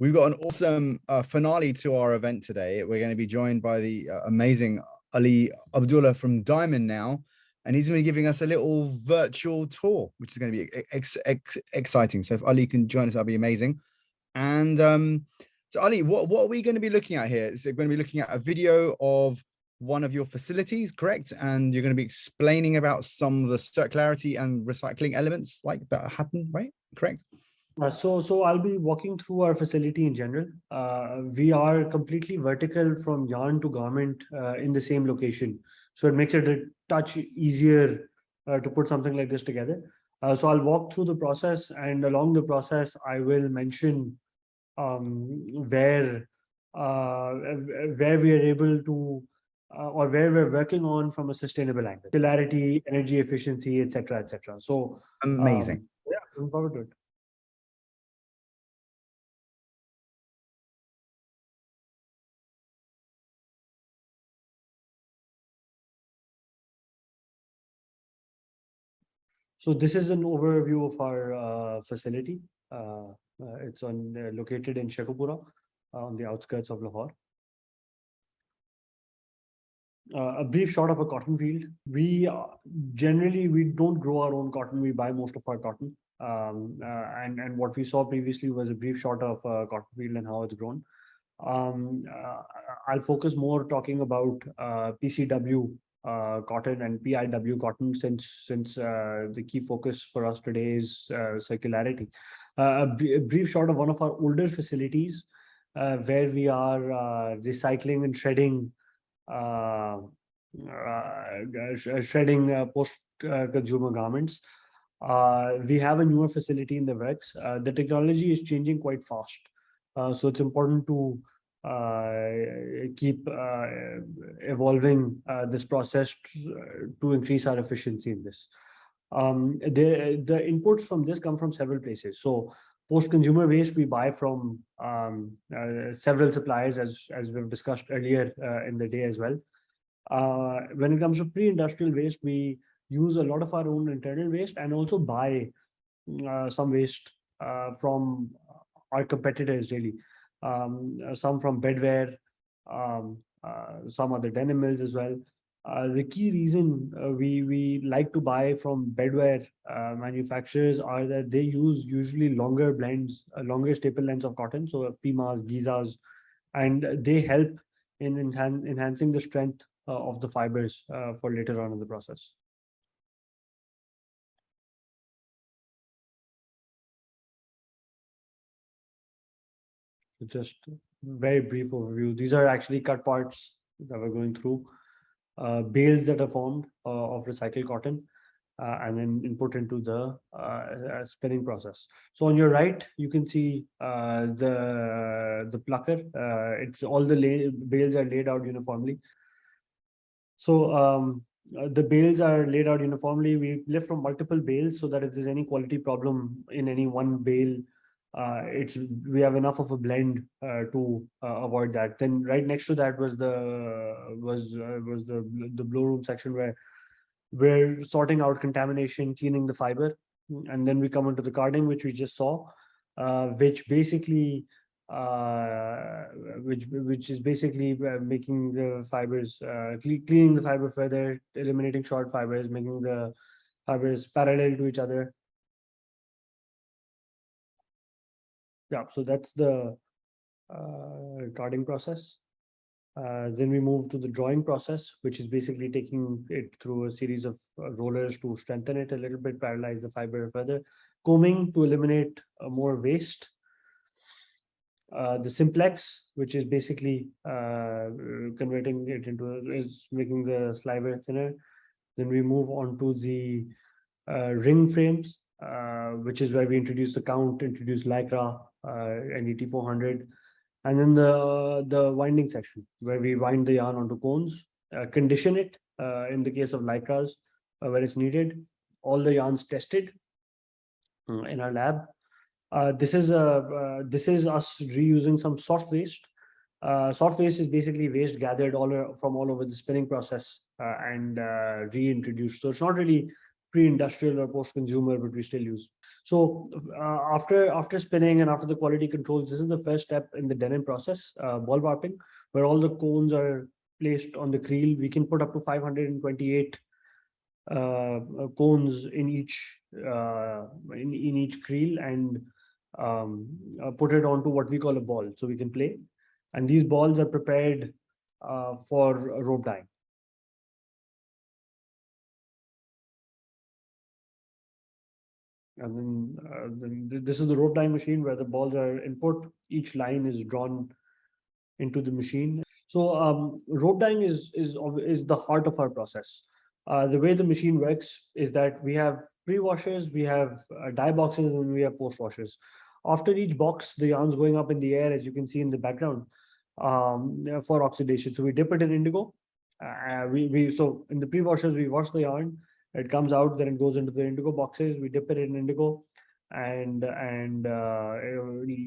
We've got an awesome finale to our event today. We're going to be joined by the amazing Abdullah from Diamond now, and he's going to be giving us a little virtual tour, which is going to be exciting. So if Ali can join us, that'll be amazing. And so Ali, what are we going to be looking at here? Is it going to be looking at a video of one of your facilities, correct? And you're going to be explaining about some of the circularity and recycling elements like that happen, right? Correct? So I'll be walking through our facility in general. We are completely vertical from yarn to garment in the same location. So it makes it a touch easier to put something like this together. So I'll walk through the process, and along the process, I will mention where we are able to or where we're working on from a sustainable angle, circularity, energy efficiency, etc., etc. So amazing. Yeah, looking forward to it. So this is an overview of our facility. It's located in Shekhupura, on the outskirts of Lahore. A brief shot of a cotton field. We generally don't grow our own cotton. We buy most of our cotton. And what we saw previously was a brief shot of a cotton field and how it's grown. I'll focus more talking about PCW cotton and PIW cotton, since the key focus for us today is circularity. A brief shot of one of our older facilities where we are recycling and shredding post-consumer garments. We have a newer facility in the works. The technology is changing quite fast, so it's important to keep evolving this process to increase our efficiency in this. The inputs from this come from several places. So post-consumer waste we buy from several suppliers, as we've discussed earlier in the day as well. When it comes to pre-industrial waste, we use a lot of our own internal waste and also buy some waste from our competitors, really. Some from bedwear, some other denim mills as well. The key reason we like to buy from bedwear manufacturers are that they use usually longer blends, longer staple lengths of cotton, so Pimas, Gizas, and they help in enhancing the strength of the fibers for later on in the process. Just very brief overview. These are actually cut parts that we're going through, bales that are formed of recycled cotton, and then input into the spinning process. So on your right, you can see the plucker. It's all the bales are laid out uniformly. So the bales are laid out uniformly. We lift from multiple bales so that if there's any quality problem in any one bale, we have enough of a blend to avoid that. Then right next to that was the blow room section, where we're sorting out contamination, cleaning the fiber, and then we come into the carding, which we just saw, which basically which is basically making the fibers, cleaning the fiber further, eliminating short fibers, making the fibers parallel to each other. Yeah, so that's the carding process. Then we move to the drawing process, which is basically taking it through a series of rollers to strengthen it a little bit, parallelize the fiber further, combing to eliminate more waste. The simplex, which is basically converting it is making the sliver thinner. Then we move on to the ring frames, which is where we introduce the count, introduce Lycra, NET 400, and then the winding section, where we wind the yarn onto cones, condition it in the case of Lycras where it's needed. All the yarns tested in our lab. This is us reusing some soft waste. Soft waste is basically waste gathered from all over the spinning process and reintroduced. So it's not really pre-industrial or post-consumer, but we still use. So after spinning and after the quality controls, this is the first step in the denim process, ball warping, where all the cones are placed on the creel. We can put up to 528 cones in each creel, and put it onto what we call a ball, so we can play. And these balls are prepared for rope dyeing. And then this is the rope dyeing machine where the balls are input. Each line is drawn into the machine. So rope dyeing is the heart of our process. The way the machine works is that we have pre-washers, we have dye boxes, and we have post-washers. After each box, the yarn's going up in the air, as you can see in the background, for oxidation. So we dip it in indigo. So in the pre-washers, we wash the yarn. It comes out, then it goes into the indigo boxes. We dip it in indigo and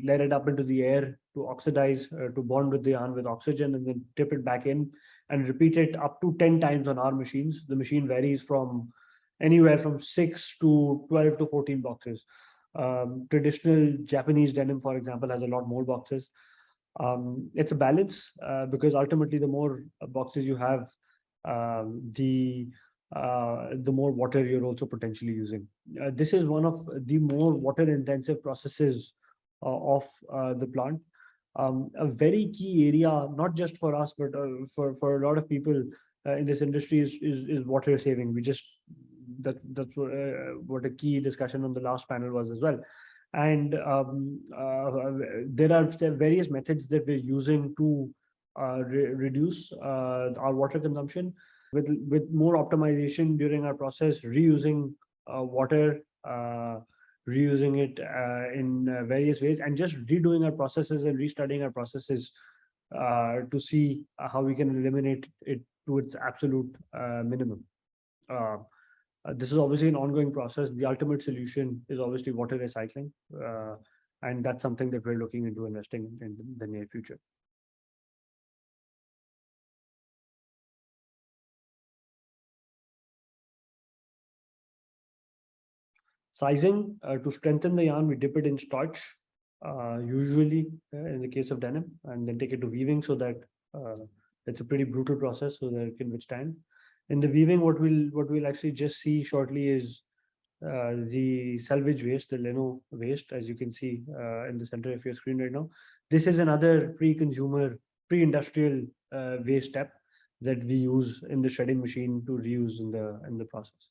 let it up into the air to oxidize, to bond with the yarn with oxygen, and then dip it back in and repeat it up to 10 times on our machines. The machine varies from anywhere from 6 to 12 to 14 boxes. Traditional Japanese denim, for example, has a lot more boxes. It's a balance because ultimately the more boxes you have, the more water you're also potentially using. This is one of the more water intensive processes of the plant. A very key area, not just for us, but for a lot of people in this industry is water saving. That's what a key discussion on the last panel was as well. And there are various methods that we're using to reduce our water consumption. With more optimization during our process, reusing water, reusing it in various ways, and just redoing our processes and restudying our processes to see how we can eliminate it to its absolute minimum. This is obviously an ongoing process. The ultimate solution is obviously water recycling, and that's something that we're looking into investing in the near future. Sizing, to strengthen the yarn, we dip it in starch, usually in the case of denim, and then take it to weaving so that it's a pretty brutal process so that it can withstand. In the weaving, what we'll actually just see shortly is the selvage waste, the lino waste, as you can see in the center of your screen right now. This is another pre-consumer, pre-industrial waste step that we use in the shredding machine to reuse in the process.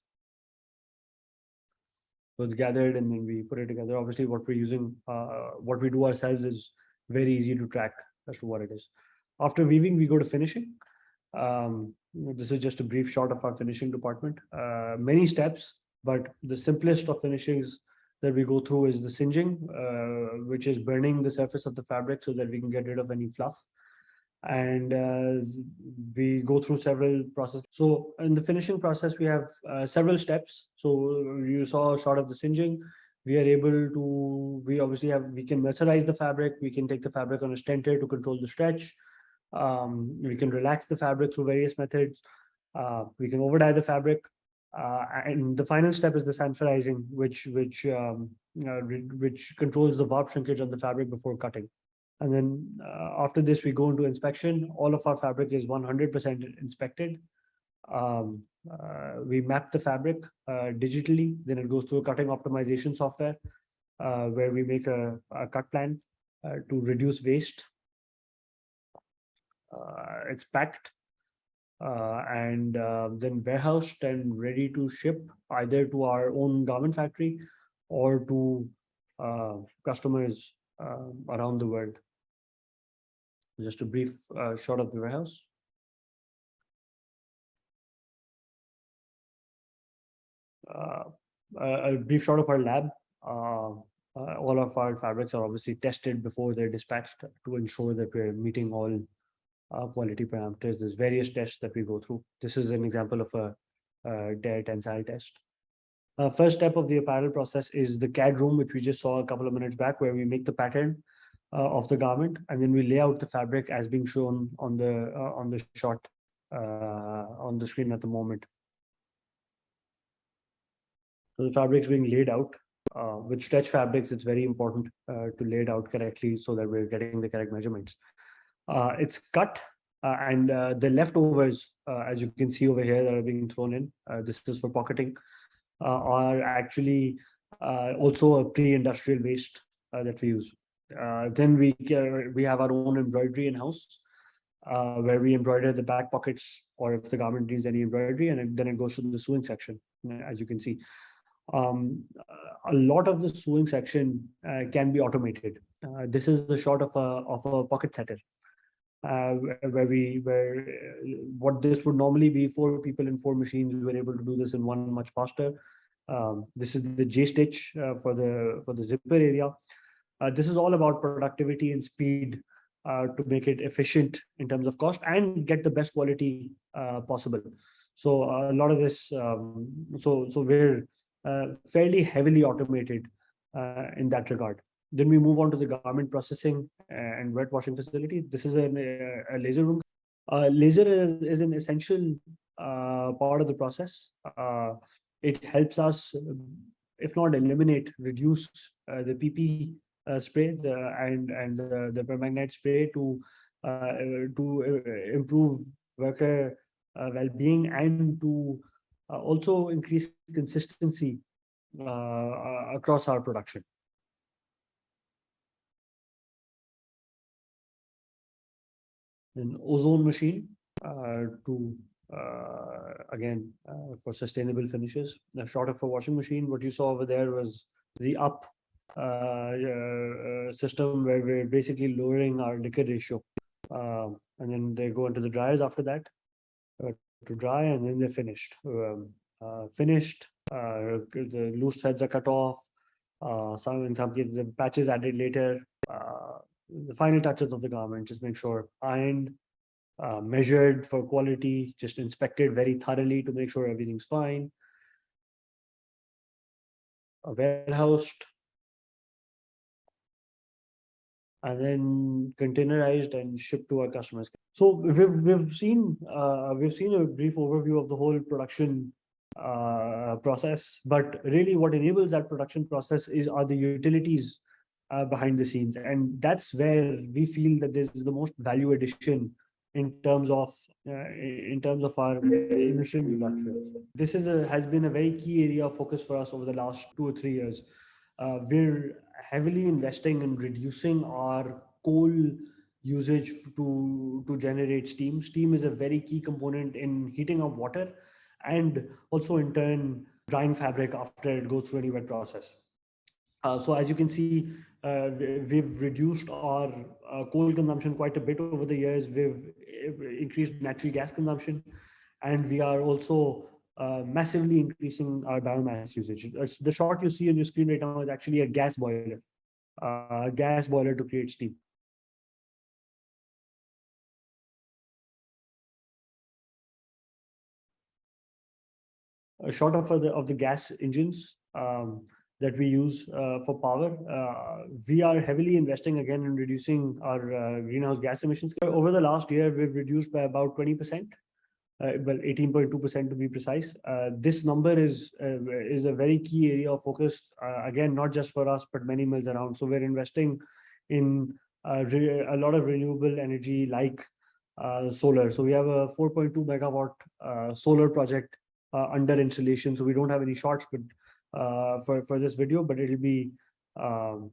So it's gathered and then we put it together. Obviously, what we're using, what we do ourselves is very easy to track as to what it is. After weaving, we go to finishing. This is just a brief shot of our finishing department. Many steps, but the simplest of finishings that we go through is the singeing, which is burning the surface of the fabric so that we can get rid of any fluff. And we go through several processes. So in the finishing process, we have several steps. So you saw a shot of the singeing. We are able to, we can mercerize the fabric. We can take the fabric on a stenter to control the stretch. We can relax the fabric through various methods. We can over dye the fabric. And the final step is the sanforizing, which controls the warp shrinkage on the fabric before cutting. And then after this, we go into inspection. All of our fabric is 100% inspected. We map the fabric digitally. Then it goes through a cutting optimization software where we make a cut plan to reduce waste. It's packed and then warehoused and ready to ship either to our own garment factory or to customers around the world. Just a brief shot of the warehouse. A brief shot of our lab. All of our fabrics are obviously tested before they're dispatched to ensure that we're meeting all quality parameters. There's various tests that we go through. This is an example of a DARE tensile test. First step of the apparel process is the CAD room, which we just saw a couple of minutes back, where we make the pattern of the garment, and then we lay out the fabric as being shown on the shot on the screen at the moment. So the fabric's being laid out. With stretch fabrics, it's very important to lay it out correctly so that we're getting the correct measurements. It's cut, and the leftovers, as you can see over here, that are being thrown in, this is for pocketing, are actually also a pre-industrial waste that we use. Then we have our own embroidery in house, where we embroider the back pockets, or if the garment needs any embroidery, and then it goes to the sewing section, as you can see. A lot of the sewing section can be automated. This is the shot of a pocket setter, where what this would normally be 4 people in 4 machines, we were able to do this in one much faster. This is the J stitch for the zipper area. This is all about productivity and speed to make it efficient in terms of cost and get the best quality possible. So a lot of this, so we're fairly heavily automated in that regard. Then we move on to the garment processing and wet washing facility. This is a laser room. Laser is an essential part of the process. It helps us, if not eliminate, reduce the PP spray and the permanganate spray to improve worker well-being and to also increase consistency across our production. An ozone machine to again for sustainable finishes. A short of a washing machine. What you saw over there was the up system where we're basically lowering our liquid ratio, and then they go into the dryers after that to dry, and then they're finished. The loose threads are cut off. In some cases, the patches added later. The final touches of the garment, just make sure ironed, measured for quality, just inspected very thoroughly to make sure everything's fine. Warehoused, and then containerized and shipped to our customers. So we've seen a brief overview of the whole production process, but really what enables that production process are the utilities behind the scenes, and that's where we feel that this is the most value addition in terms of our emission reduction. This has been a very key area of focus for us over the last 2 or 3 years. We're heavily investing in reducing our coal usage to generate steam. Steam is a very key component in heating up water and also in turn drying fabric after it goes through any wet process. So as you can see, we've reduced our coal consumption quite a bit over the years. We've increased natural gas consumption, and we are also massively increasing our biomass usage. The shot you see on your screen right now is actually a gas boiler to create steam. A shot of the gas engines that we use for power. We are heavily investing again in reducing our greenhouse gas emissions. Over the last year, we've reduced by about 20%. Well, 18.2% to be precise. This number is a very key area of focus, again, not just for us, but many mills around. So we're investing in a lot of renewable energy like solar. So we have a 4.2 megawatt solar project under installation. So we don't have any shots, but for this video, but it'll be operational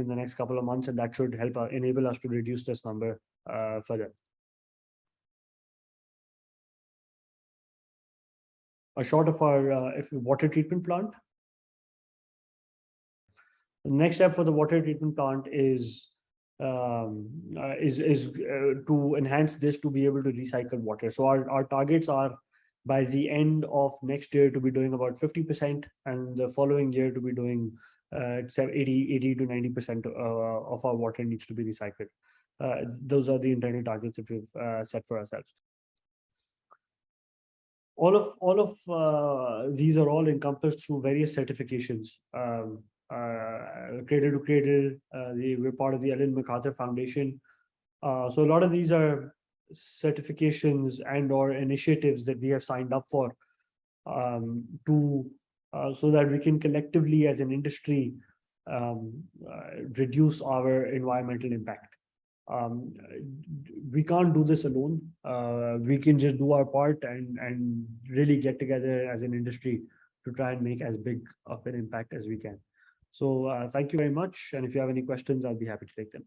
in the next couple of months, and that should help enable us to reduce this number further. A shot of our water treatment plant. The next step for the water treatment plant is to enhance this to be able to recycle water. So our targets are by the end of next year to be doing about 50%, and the following year to be doing 80 to 90% of our water needs to be recycled. Those are the internal targets that we've set for ourselves. All of these are all encompassed through various certifications. Cradle to Cradle, we're part of the Ellen MacArthur Foundation. So a lot of these are certifications and or initiatives that we have signed up for to so that we can collectively as an industry reduce our environmental impact. We can't do this alone. We can just do our part and really get together as an industry to try and make as big of an impact as we can. So thank you very much. And if you have any questions, I'll be happy to take them.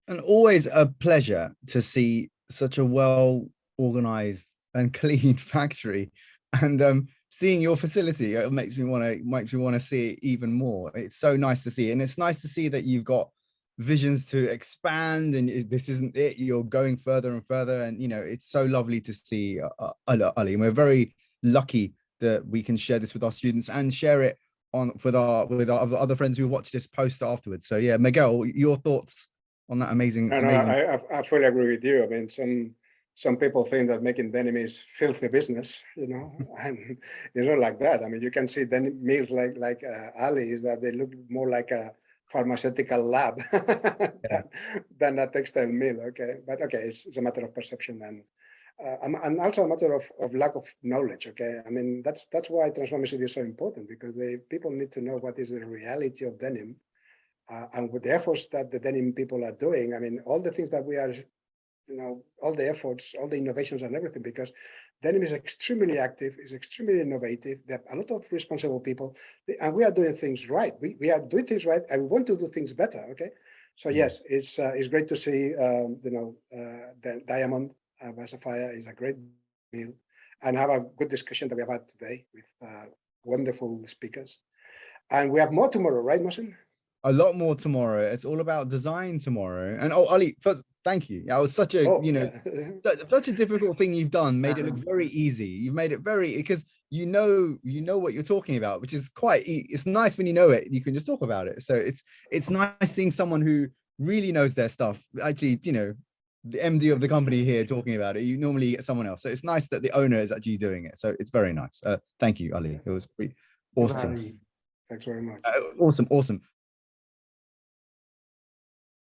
And always a pleasure to see such a well organized and clean factory, and seeing your facility makes me want to see it even more. It's so nice to see, and it's nice to see that you've got visions to expand, and this isn't it. You're going further and further, and it's so lovely to see, Ali. And we're very lucky that we can share this with our students and share it on with our other friends who watch this post afterwards. So yeah, Miguel, your thoughts on that amazing. I fully agree with you. I mean, some people think that making denim is filthy business, and it's not like that. I mean, you can see denim mills like Ali, is that they look more like a pharmaceutical lab than a textile mill. Okay, but okay, it's a matter of perception and also a matter of lack of knowledge. Okay, I mean that's why transformation is so important, because people need to know what is the reality of denim. And with the efforts that the denim people are doing, I mean, all the things that we are, all the efforts, all the innovations and everything, because denim is extremely active, is extremely innovative. There are a lot of responsible people, and we are doing things right. We are doing things right, and we want to do things better. Okay, so yes, it's great to see, the Diamond by Sapphire is a great meal, and have a good discussion that we have had today with wonderful speakers, and we have more tomorrow, right, Mohsin? A lot more tomorrow. It's all about design tomorrow. And Ali, first, thank you. That was such a such a difficult thing you've done. Made it look very easy. You've made it very, because you know what you're talking about, which is quite. It's nice when you know it. You can just talk about it. So it's nice seeing someone who really knows their stuff. Actually, the MD of the company here talking about it. You normally get someone else. So it's nice that the owner is actually doing it. So it's very nice. Thank you, Ali. It was pretty awesome. Thanks very much. Awesome.